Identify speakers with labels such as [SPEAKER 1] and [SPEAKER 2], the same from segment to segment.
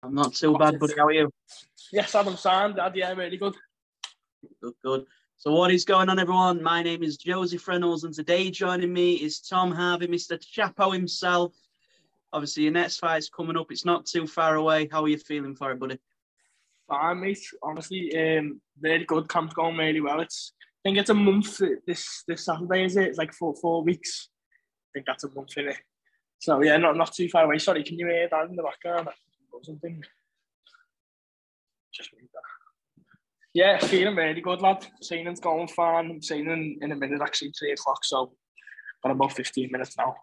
[SPEAKER 1] I'm not too bad, buddy. How are you?
[SPEAKER 2] Yes, Adam sound, Dad. Yeah, really good.
[SPEAKER 1] Good. So what is going on, everyone? My name is Josie Reynolds, and today joining me is Tom Harvey, Mr. Chapo himself. Obviously, your next fight's coming up. It's not too far away. How are you feeling for it, buddy?
[SPEAKER 2] Fine, mate. Honestly, really good. Camp's going really well. I think it's a month this Saturday, is it? It's like four weeks. I think that's a month, innit? So yeah, not too far away. Sorry, can you hear that in the background or something? Just read that. Yeah, feeling really good, lad. Training's going fine. I'm training in a minute, actually, 3 o'clock. So got about 15 minutes now.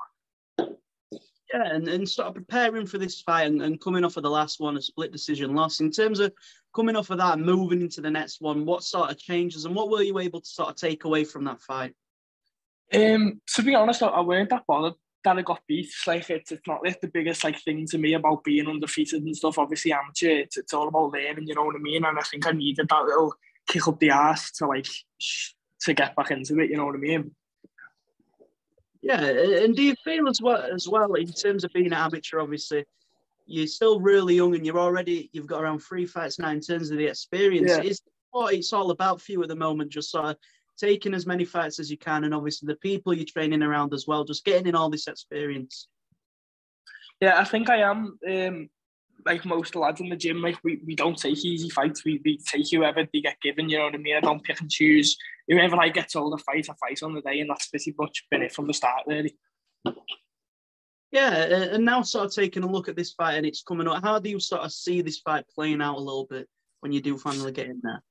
[SPEAKER 1] Yeah, and sort of preparing for this fight and coming off of the last one, a split decision loss. In terms of coming off of that and moving into the next one, what sort of changes and what were you able to sort of take away from that fight?
[SPEAKER 2] To be honest, I weren't that bothered that I got beat. It's not like the biggest thing to me about being undefeated and stuff. Obviously, amateur. It's all about learning. You know what I mean? And I think I needed that little kick up the arse to get back into it. You know what I mean?
[SPEAKER 1] Yeah, and do you feel as well in terms of being an amateur? Obviously, you're still really young, and you've got around 3 fights now in terms of the experience.
[SPEAKER 2] Yeah.
[SPEAKER 1] Is what it's all about for you at the moment? Just sort of taking as many fights as you can, and obviously the people you're training around as well, just getting in all this experience.
[SPEAKER 2] Yeah, I think I am. Like most lads in the gym, we don't take easy fights. We take whoever they get given. You know what I mean? I don't pick and choose. Whoever I get told to fight, I fight on the day, and that's pretty much been it from the start, really.
[SPEAKER 1] Yeah, and now sort of taking a look at this fight and it's coming up, how do you sort of see this fight playing out a little bit when you do finally get in there?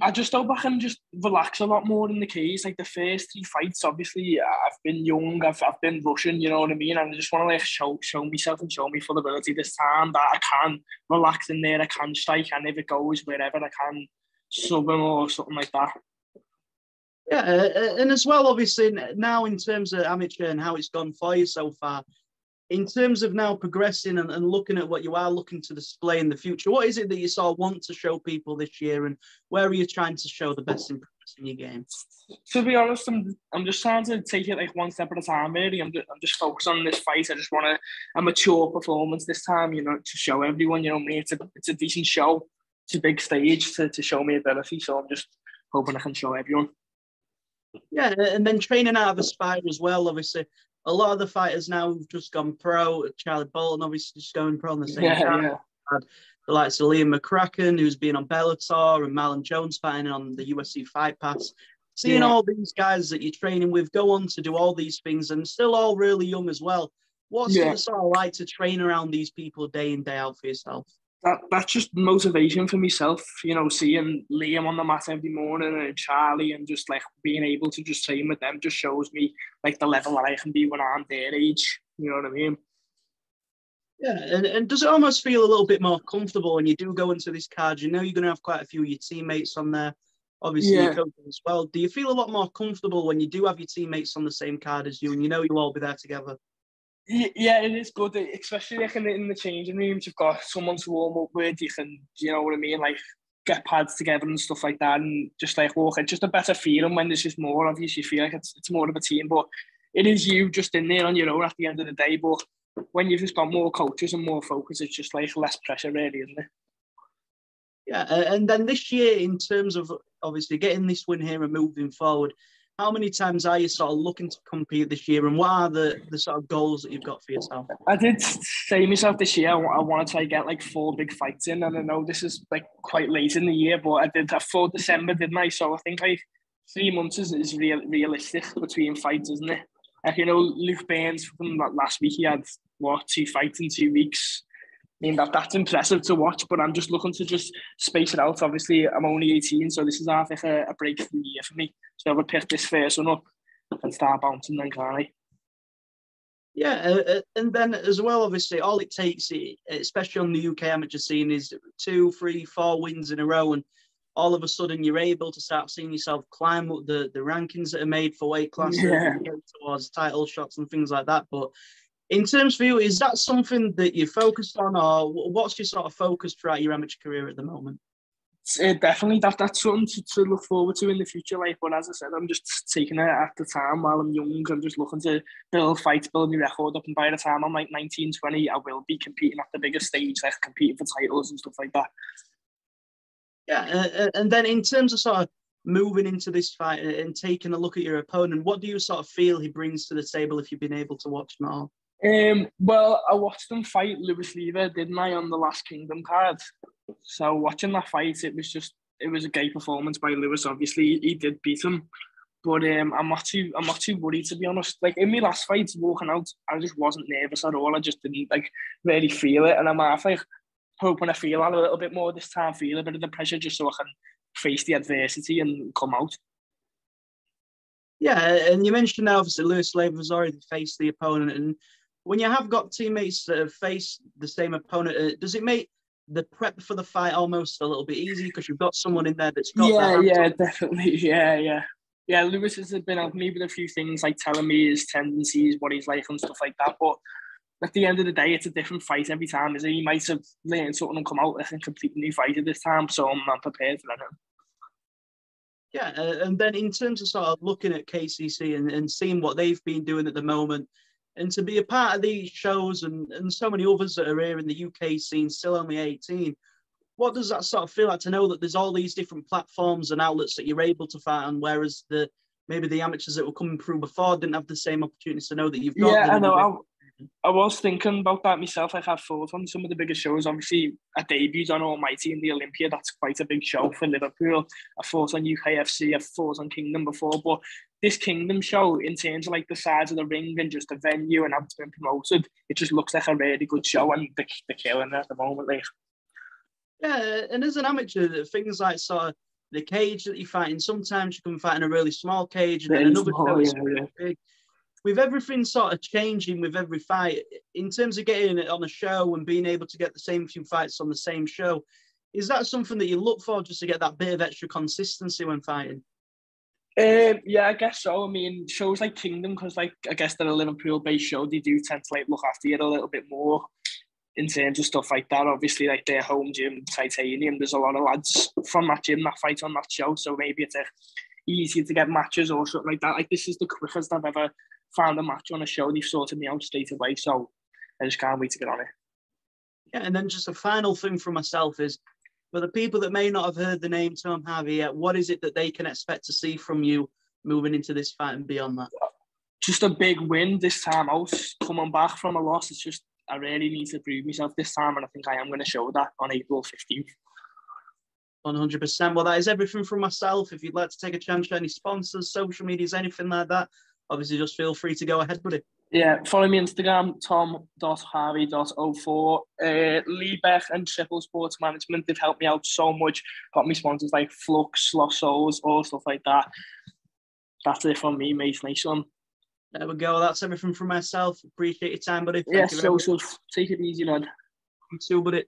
[SPEAKER 2] I just hope I can just relax a lot more in the cage. Like the first 3 fights, obviously, I've been young, I've been rushing, you know what I mean? And I just want to show myself and show me full ability this time that I can relax in there, I can strike, and if it goes wherever I can sub him or something like that.
[SPEAKER 1] Yeah, and as well, obviously, now in terms of amateur and how it's gone for you so far, in terms of now progressing and looking at what you are looking to display in the future, what is it that you sort of want to show people this year, and where are you trying to show the best improvements in your game?
[SPEAKER 2] To be honest, I'm just trying to take it one step at a time, really. I'm just focused on this fight. I just want a mature performance this time, to show everyone, me, it's a decent show. It's a big stage to show me ability, so I'm just hoping I can show everyone.
[SPEAKER 1] Yeah, and then training out of Aspire as well, obviously. A lot of the fighters now who've just gone pro, Charlie Bolton obviously just going pro on the same time.
[SPEAKER 2] Yeah.
[SPEAKER 1] The likes of Liam McCracken, who's been on Bellator, and Marlon Jones fighting on the UFC Fight Pass. Seeing all these guys that you're training with go on to do all these things and still all really young as well. What's it sort of like to train around these people day in, day out for yourself?
[SPEAKER 2] That's just motivation for myself, seeing Liam on the mat every morning and Charlie, and just being able to just train with them just shows me the level that I can be when I'm their age. You know what I mean?
[SPEAKER 1] Yeah, and does it almost feel a little bit more comfortable when you do go into this card? You know you're going to have quite a few of your teammates on there, obviously your coaches as well. Do you feel a lot more comfortable when you do have your teammates on the same card as you and you'll all be there together?
[SPEAKER 2] Yeah, it is good, especially in the changing rooms. You've got someone to warm up with. You can, you know what I mean, get pads together and stuff like that, and just walk. It's just a better feeling when there's just more of you. You feel like it's more of a team, but it is you just in there on your own at the end of the day. But when you've just got more coaches and more focus, it's just less pressure, really, isn't it?
[SPEAKER 1] Yeah, and then this year, in terms of obviously getting this win here and moving forward, how many times are you sort of looking to compete this year, and what are the sort of goals that you've got for yourself?
[SPEAKER 2] I did say to myself this year, I want to try to get 4 big fights in, and I know this is quite late in the year, but I did that for December, didn't I? So I think 3 months is realistic between fights, isn't it? Luke Burns from last week, he had 2 fights in 2 weeks. I mean, that's impressive to watch, but I'm just looking to just space it out. Obviously, I'm only 18, so this is half a breakthrough year for me. So I would pick this first one up and start bouncing then, can't I?
[SPEAKER 1] Yeah, and then as well, obviously, all it takes, especially on the UK amateur scene, is 2, 3, 4 wins in a row, and all of a sudden you're able to start seeing yourself climb up the rankings that are made for weight classes and get towards title shots and things like that. But in terms for you, is that something that you're focused on, or what's your sort of focus throughout your amateur career at the moment?
[SPEAKER 2] Definitely that's something to look forward to in the future. Like, but as I said, I'm just taking it at the time while I'm young. I'm just looking to build fights, build my record up, and by the time I'm like 19, 20, I will be competing at the bigger stage, like competing for titles and stuff like that.
[SPEAKER 1] Yeah, and then in terms of sort of moving into this fight and taking a look at your opponent, what do you sort of feel he brings to the table if you've been able to watch him all?
[SPEAKER 2] Well, I watched him fight Lewis Lever, didn't I, on the Last Kingdom card? So watching that fight, it was a great performance by Lewis. Obviously, he did beat him, but I'm not too worried, to be honest. Like in my last fight, walking out, I just wasn't nervous at all. I just didn't like really feel it, and I'm half like hoping I feel a little bit more this time, feel a bit of the pressure, just so I can face the adversity and come out.
[SPEAKER 1] Yeah, and you mentioned now, obviously, Lewis Lever has already faced the opponent, and when you have got teammates that have faced the same opponent, does it make the prep for the fight almost a little bit easier because you've got someone in there that's got
[SPEAKER 2] definitely, yeah. Lewis has been helping me with a few things, like telling me his tendencies, what he's like, and stuff like that. But at the end of the day, it's a different fight every time. He might have learned something and come out like a completely new fighter this time, so I'm prepared for that.
[SPEAKER 1] Yeah, and then in terms of sort of looking at KCC and seeing what they've been doing at the moment, and to be a part of these shows and so many others that are here in the UK scene, still only 18, what does that sort of feel like to know that there's all these different platforms and outlets that you're able to fight on, whereas maybe the amateurs that were coming through before didn't have the same opportunities to know that you've got?
[SPEAKER 2] Yeah, I know. I was thinking about that myself. Like, I've fought on some of the biggest shows. Obviously, I debuted on Almighty in the Olympia. That's quite a big show for Liverpool. I fought on UKFC. I've fought on Kingdom before. But this Kingdom show, in terms of like the size of the ring and just the venue and how it's been promoted, it just looks like a really good show, and they're killing it at the moment. Like.
[SPEAKER 1] Yeah, and as an amateur, things like sort of the cage that you fight in, sometimes you can fight in a really small cage, and then another show is really big. With everything sort of changing with every fight, in terms of getting it on a show and being able to get the same few fights on the same show, is that something that you look for just to get that bit of extra consistency when fighting?
[SPEAKER 2] Yeah, I guess so. I mean, shows like Kingdom, because like I guess they're a Liverpool-based show, they do tend to like look after you a little bit more in terms of stuff like that. Obviously, like their home gym, Titanium, there's a lot of lads from that gym that fight on that show, so maybe it's easier to get matches or something like that. Like, this is the quickest I've ever found a match on a show. They've sorted me out straight away, so I just can't wait to get on it.
[SPEAKER 1] Yeah, and then just a final thing for myself is, for the people that may not have heard the name Tom Harvey yet, what is it that they can expect to see from you moving into this fight and beyond that?
[SPEAKER 2] Just a big win this time out. Coming back from a loss, it's just, I really need to prove myself this time, and I think I am going to show that on April 15th.
[SPEAKER 1] 100%. Well, that is everything from myself. If you'd like to take a chance on any sponsors, social medias, anything like that, obviously just feel free to go ahead with it.
[SPEAKER 2] Yeah, follow me on Instagram, tom.harvey.04. Lee Beck and Triple Sports Management, they've helped me out so much. Got me sponsors like Flux, Lost Souls, all stuff like that. That's it from me, mate. Nice one.
[SPEAKER 1] There we go. That's everything from myself. Appreciate your time, buddy.
[SPEAKER 2] Yeah, so take it easy, lad.
[SPEAKER 1] You too, buddy.